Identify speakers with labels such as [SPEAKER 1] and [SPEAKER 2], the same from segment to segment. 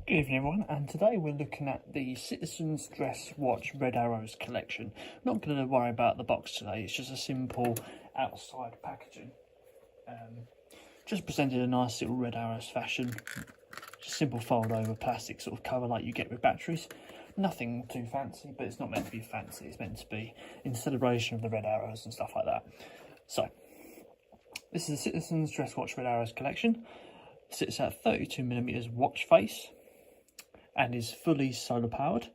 [SPEAKER 1] Good evening everyone, and today we're looking at the Citizen's Dress Watch Red Arrows collection. Not going to worry about the box today, it's just a simple outside packaging. Just presented a nice little Red Arrows fashion. Just simple fold over plastic sort of cover like you get with batteries. Nothing too fancy, but it's not meant to be fancy, it's meant to be in celebration of the Red Arrows and stuff like that. So, this is the Citizen's Dress Watch Red Arrows collection. Sits at 32mm watch face and is fully solar powered.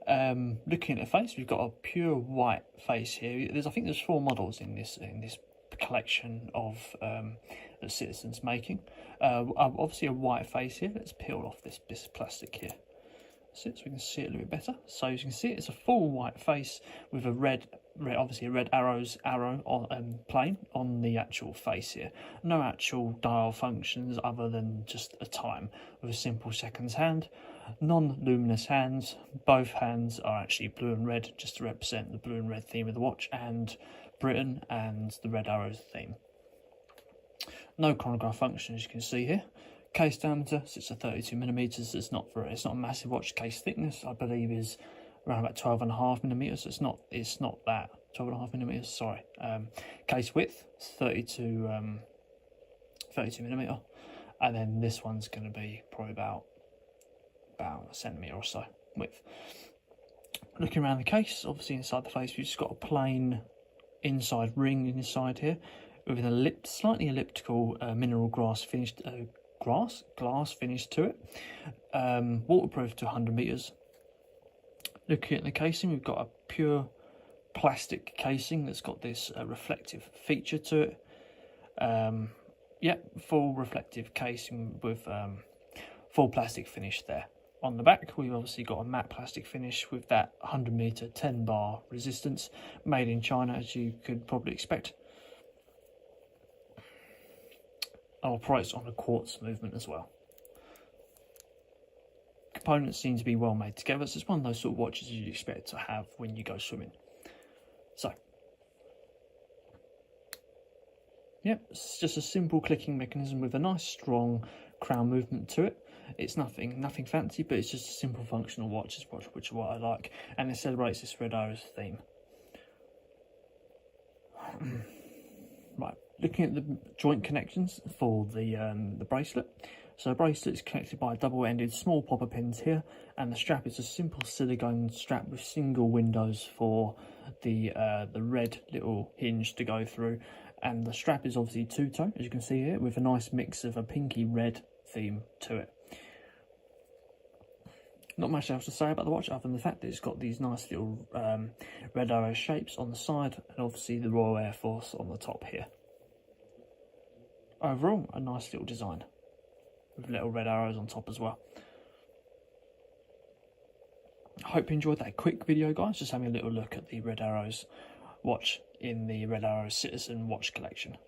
[SPEAKER 1] Looking at the face, we've got a pure white face here. I think there's 4 models in this collection of that Citizen's making. Obviously a white face here. Let's peel off this plastic here, so we can see it a little bit better. So as you can see, it's a full white face with a obviously a red arrow on plane on the actual face here. No actual dial functions other than just a time with a simple seconds hand. Non-luminous hands. Both hands are actually blue and red, just to represent the blue and red theme of the watch and Britain and the red arrows theme. No chronograph function, as you can see here. Case diameter sits at 32mm. It's not a massive watch. Case thickness, I believe, is around about 12.5mm. It's not that 12.5mm. Sorry. Case width 32mm, and then this one's going to be probably about a centimetre or so width. Looking around the case, obviously inside the face, we've just got a plain inside ring inside here with an slightly elliptical mineral glass finish to it. Waterproof to 100 metres. Looking at the casing, we've got a pure plastic casing that's got this reflective feature to it. Full reflective casing with full plastic finish there. On the back, we've obviously got a matte plastic finish with that 100-metre 10-bar resistance, made in China, as you could probably expect. Operates on a quartz movement as well. Components seem to be well made together, so it's one of those sort of watches you'd expect to have when you go swimming. So, yep, it's just a simple clicking mechanism with a nice strong crown movement to it. It's nothing fancy, but it's just a simple functional watch, which is what I like, and it celebrates this Red Arrows theme. Right, looking at the joint connections for the bracelet. So the bracelet is connected by double-ended small popper pins here, and the strap is a simple silicone strap with single windows for the red little hinge to go through, and the strap is obviously two-tone, as you can see here, with a nice mix of a pinky red theme to it. Not much else to say about the watch other than the fact that it's got these nice little red arrow shapes on the side, and obviously the Royal Air Force on the top here. Overall, a nice little design with little red arrows on top as well. I hope you enjoyed that quick video, guys, just having a little look at the Red Arrows watch in the Red Arrows Citizen watch collection.